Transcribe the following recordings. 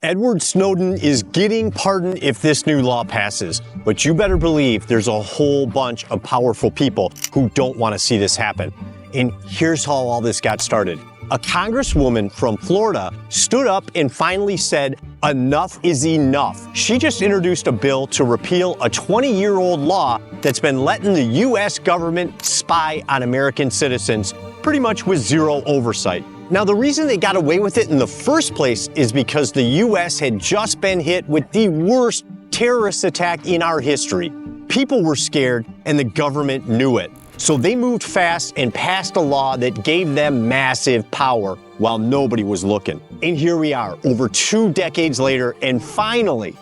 Edward Snowden is getting pardoned if this new law passes, but you better believe there's a whole bunch of powerful people who don't want to see this happen. And here's how all this got started. A congresswoman from Florida stood up and finally said, enough is enough. She just introduced a bill to repeal a 20-year-old law that's been letting the U.S. government spy on American citizens, pretty much with zero oversight. Now, the reason they got away with it in the first place is because the U.S. had just been hit with the worst terrorist attack in our history. People were scared, and the government knew it. So they moved fast and passed a law that gave them massive power while nobody was looking. And here we are, over 2 decades later, and finally,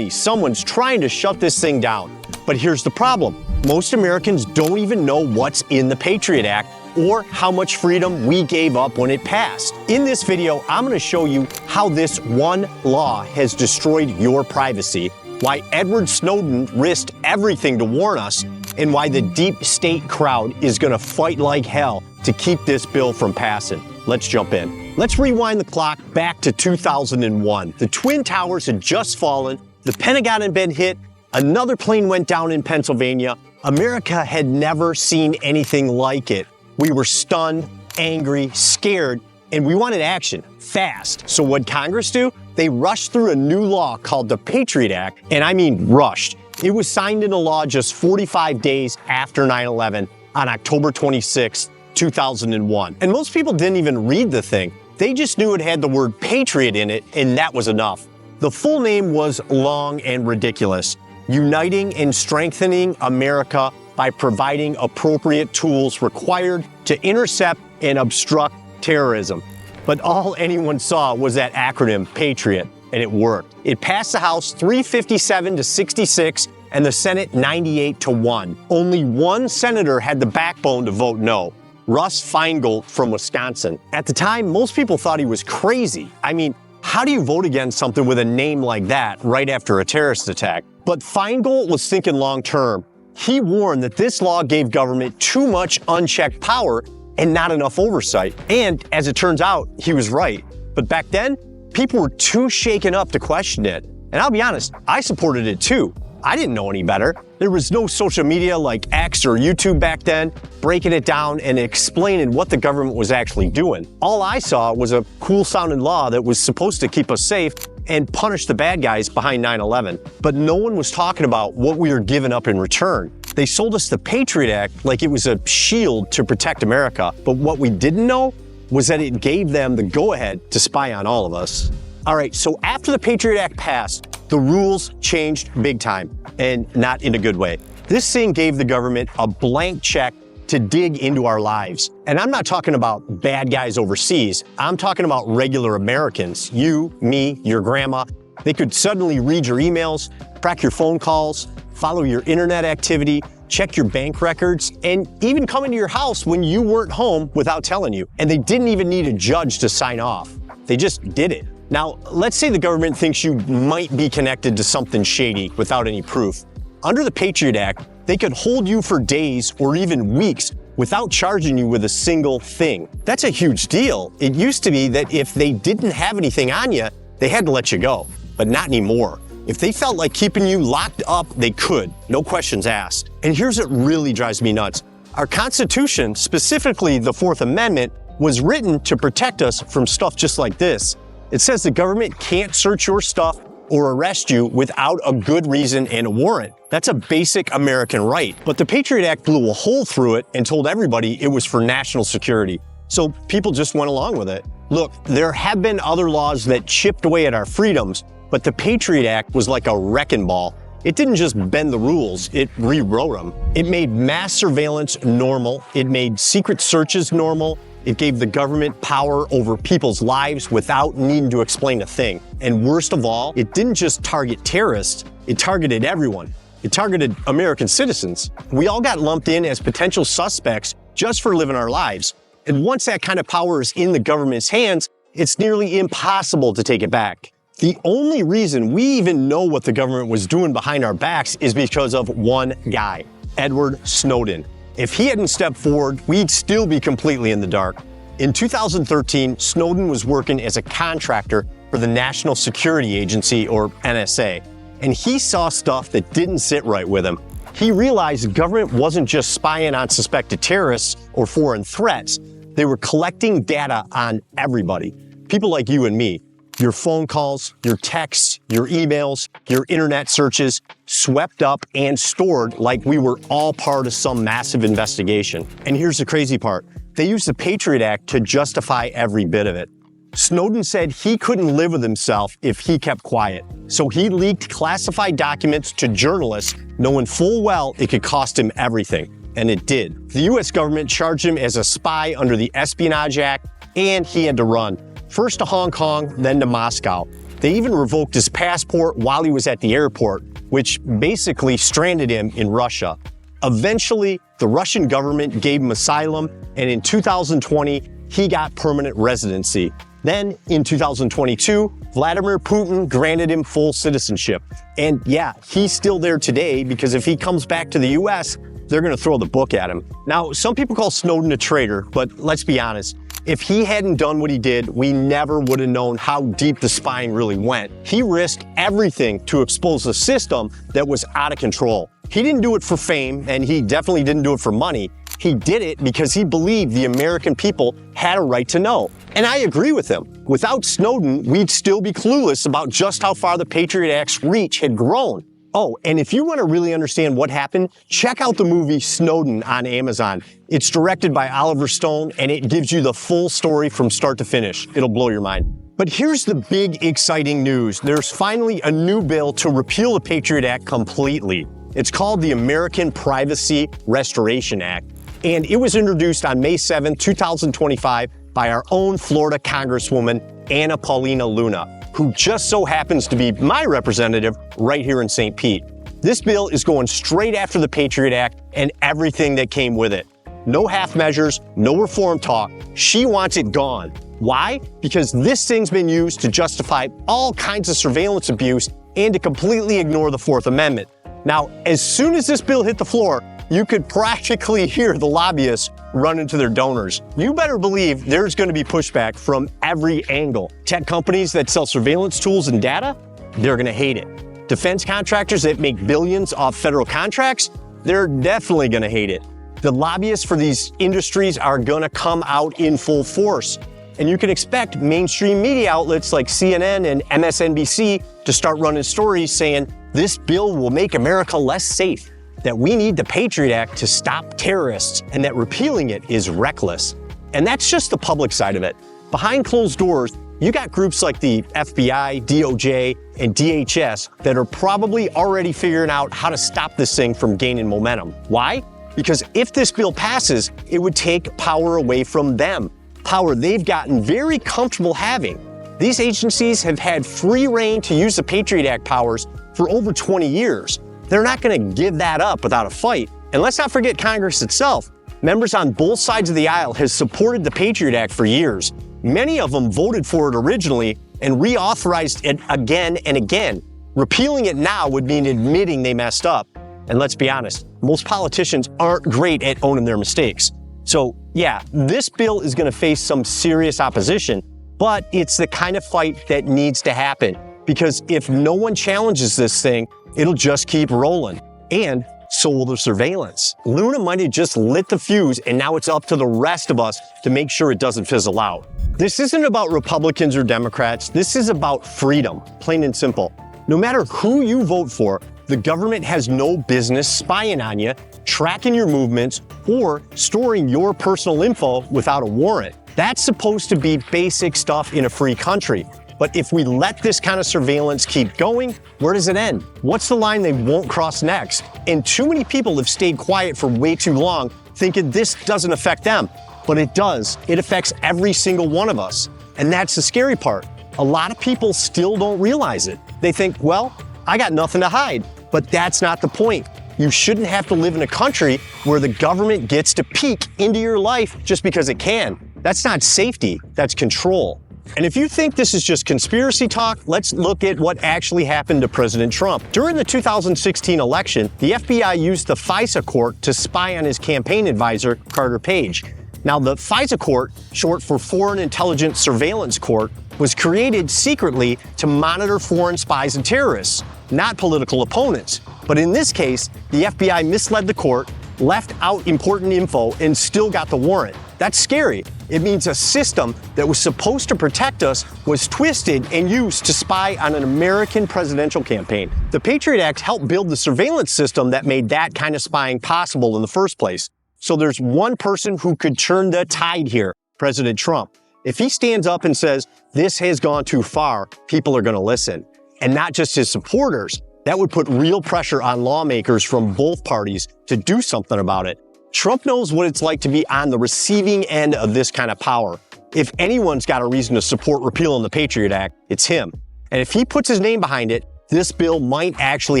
someone's trying to shut this thing down. But here's the problem. Most Americans don't even know what's in the Patriot Act or how much freedom we gave up when it passed. In this video, I'm going to show you how this one law has destroyed your privacy, why Edward Snowden risked everything to warn us, and why the deep state crowd is going to fight like hell to keep this bill from passing. Let's jump in. Let's rewind the clock back to 2001. The Twin Towers had just fallen, the Pentagon had been hit, another plane went down in Pennsylvania. America had never seen anything like it. We were stunned, angry, scared, and we wanted action, fast. So what'd Congress do? They rushed through a new law called the Patriot Act, and I mean rushed. It was signed into law just 45 days after 9/11 on October 26, 2001. And most people didn't even read the thing. They just knew it had the word Patriot in it, and that was enough. The full name was long and ridiculous. Uniting and Strengthening America by Providing Appropriate Tools Required to Intercept and Obstruct Terrorism. But all anyone saw was that acronym, Patriot, and it worked. It passed the House 357 to 66 and the Senate 98 to 1. Only one senator had the backbone to vote no, Russ Feingold from Wisconsin. At the time, most people thought he was crazy. I mean, how do you vote against something with a name like that right after a terrorist attack? But Feingold was thinking long term. He warned that this law gave government too much unchecked power and not enough oversight. And as it turns out, he was right. But back then, people were too shaken up to question it. And I'll be honest, I supported it too. I didn't know any better. There was no social media like X or YouTube back then, breaking it down and explaining what the government was actually doing. All I saw was a cool sounding law that was supposed to keep us safe and punish the bad guys behind 9/11. But no one was talking about what we were giving up in return. They sold us the Patriot Act like it was a shield to protect America. But what we didn't know was that it gave them the go-ahead to spy on all of us. All right, so after the Patriot Act passed, the rules changed big time, and not in a good way. This thing gave the government a blank check to dig into our lives. And I'm not talking about bad guys overseas. I'm talking about regular Americans. You, me, your grandma. They could suddenly read your emails, track your phone calls, follow your internet activity, check your bank records, and even come into your house when you weren't home without telling you. And they didn't even need a judge to sign off. They just did it. Now, let's say the government thinks you might be connected to something shady without any proof. Under the Patriot Act, they could hold you for days or even weeks without charging you with a single thing. That's a huge deal. It used to be that if they didn't have anything on you, they had to let you go, but not anymore. If they felt like keeping you locked up, they could, no questions asked. And here's what really drives me nuts. Our Constitution, specifically the Fourth Amendment, was written to protect us from stuff just like this. It says the government can't search your stuff or arrest you without a good reason and a warrant. That's a basic American right. But the Patriot Act blew a hole through it and told everybody it was for national security. So people just went along with it. Look, there have been other laws that chipped away at our freedoms, but the Patriot Act was like a wrecking ball. It didn't just bend the rules, it rewrote them. It made mass surveillance normal. It made secret searches normal. It gave the government power over people's lives without needing to explain a thing. And worst of all, it didn't just target terrorists, it targeted everyone. It targeted American citizens. We all got lumped in as potential suspects just for living our lives. And once that kind of power is in the government's hands, it's nearly impossible to take it back. The only reason we even know what the government was doing behind our backs is because of one guy, Edward Snowden. If he hadn't stepped forward, we'd still be completely in the dark. In 2013, Snowden was working as a contractor for the National Security Agency, or NSA, and he saw stuff that didn't sit right with him. He realized the government wasn't just spying on suspected terrorists or foreign threats. They were collecting data on everybody. People like you and me. Your phone calls, your texts, your emails, your internet searches, swept up and stored like we were all part of some massive investigation. And here's the crazy part. They used the Patriot Act to justify every bit of it. Snowden said he couldn't live with himself if he kept quiet. So he leaked classified documents to journalists, knowing full well it could cost him everything. And it did. The US government charged him as a spy under the Espionage Act, and he had to run. First to Hong Kong, then to Moscow. They even revoked his passport while he was at the airport, which basically stranded him in Russia. Eventually, the Russian government gave him asylum, and in 2020, he got permanent residency. Then, in 2022, Vladimir Putin granted him full citizenship. And yeah, he's still there today because if he comes back to the US, they're going to throw the book at him. Now, some people call Snowden a traitor, but let's be honest. If he hadn't done what he did, we never would have known how deep the spying really went. He risked everything to expose a system that was out of control. He didn't do it for fame, and he definitely didn't do it for money. He did it because he believed the American people had a right to know. And I agree with him. Without Snowden, we'd still be clueless about just how far the Patriot Act's reach had grown. Oh, and if you want to really understand what happened, check out the movie Snowden on Amazon. It's directed by Oliver Stone, and it gives you the full story from start to finish. It'll blow your mind. But here's the big, exciting news. There's finally a new bill to repeal the Patriot Act completely. It's called the American Privacy Restoration Act, and it was introduced on May 7, 2025 by our own Florida Congresswoman, Anna Paulina Luna, who just so happens to be my representative right here in St. Pete. This bill is going straight after the Patriot Act and everything that came with it. No half measures, no reform talk. She wants it gone. Why? Because this thing's been used to justify all kinds of surveillance abuse and to completely ignore the Fourth Amendment. Now, as soon as this bill hit the floor, you could practically hear the lobbyists running to their donors. You better believe there's going to be pushback from every angle. Tech companies that sell surveillance tools and data, they're going to hate it. Defense contractors that make billions off federal contracts, they're definitely going to hate it. The lobbyists for these industries are going to come out in full force. And you can expect mainstream media outlets like CNN and MSNBC to start running stories saying this bill will make America less safe, that we need the Patriot Act to stop terrorists, and that repealing it is reckless. And that's just the public side of it. Behind closed doors, you got groups like the FBI, DOJ, and DHS that are probably already figuring out how to stop this thing from gaining momentum. Why? Because if this bill passes, it would take power away from them, power they've gotten very comfortable having. These agencies have had free rein to use the Patriot Act powers for over 20 years. They're not going to give that up without a fight. And let's not forget Congress itself. Members on both sides of the aisle have supported the Patriot Act for years. Many of them voted for it originally and reauthorized it again and again. Repealing it now would mean admitting they messed up. And let's be honest, most politicians aren't great at owning their mistakes. So yeah, this bill is going to face some serious opposition, but it's the kind of fight that needs to happen. Because if no one challenges this thing, it'll just keep rolling. And so will the surveillance. Luna might have just lit the fuse, and now it's up to the rest of us to make sure it doesn't fizzle out. This isn't about Republicans or Democrats. This is about freedom, plain and simple. No matter who you vote for, the government has no business spying on you, tracking your movements, or storing your personal info without a warrant. That's supposed to be basic stuff in a free country. But if we let this kind of surveillance keep going, where does it end? What's the line they won't cross next? And too many people have stayed quiet for way too long, thinking this doesn't affect them. But it does. It affects every single one of us. And that's the scary part. A lot of people still don't realize it. They think, well, I got nothing to hide. But that's not the point. You shouldn't have to live in a country where the government gets to peek into your life just because it can. That's not safety, that's control. And if you think this is just conspiracy talk, let's look at what actually happened to President Trump. During the 2016 election, the FBI used the FISA court to spy on his campaign advisor, Carter Page. Now, the FISA court, short for Foreign Intelligence Surveillance Court, was created secretly to monitor foreign spies and terrorists, not political opponents. But in this case, the FBI misled the court, left out important info, and still got the warrant. That's scary. It means a system that was supposed to protect us was twisted and used to spy on an American presidential campaign. The Patriot Act helped build the surveillance system that made that kind of spying possible in the first place. So there's one person who could turn the tide here, President Trump. If he stands up and says, this has gone too far, people are going to listen. And not just his supporters. That would put real pressure on lawmakers from both parties to do something about it. Trump knows what it's like to be on the receiving end of this kind of power. If anyone's got a reason to support repealing the Patriot Act, it's him. And if he puts his name behind it, this bill might actually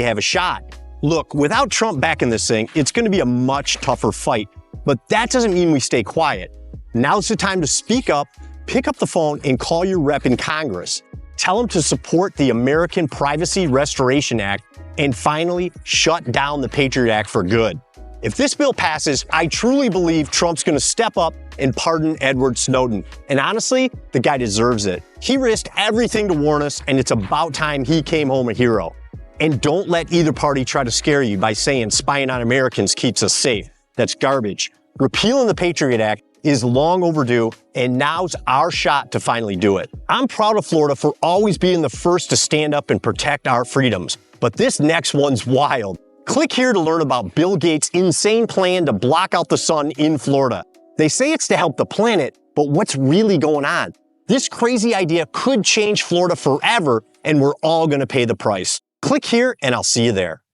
have a shot. Look, without Trump backing this thing, it's going to be a much tougher fight. But that doesn't mean we stay quiet. Now's the time to speak up, pick up the phone, and call your rep in Congress. Tell them to support the American Privacy Restoration Act and finally shut down the Patriot Act for good. If this bill passes, I truly believe Trump's going to step up and pardon Edward Snowden. And honestly, the guy deserves it. He risked everything to warn us, and it's about time he came home a hero. And don't let either party try to scare you by saying spying on Americans keeps us safe. That's garbage. Repealing the Patriot Act is long overdue, and now's our shot to finally do it. I'm proud of Florida for always being the first to stand up and protect our freedoms. But this next one's wild. Click here to learn about Bill Gates' insane plan to block out the sun in Florida. They say it's to help the planet, but what's really going on? This crazy idea could change Florida forever, and we're all going to pay the price. Click here, and I'll see you there.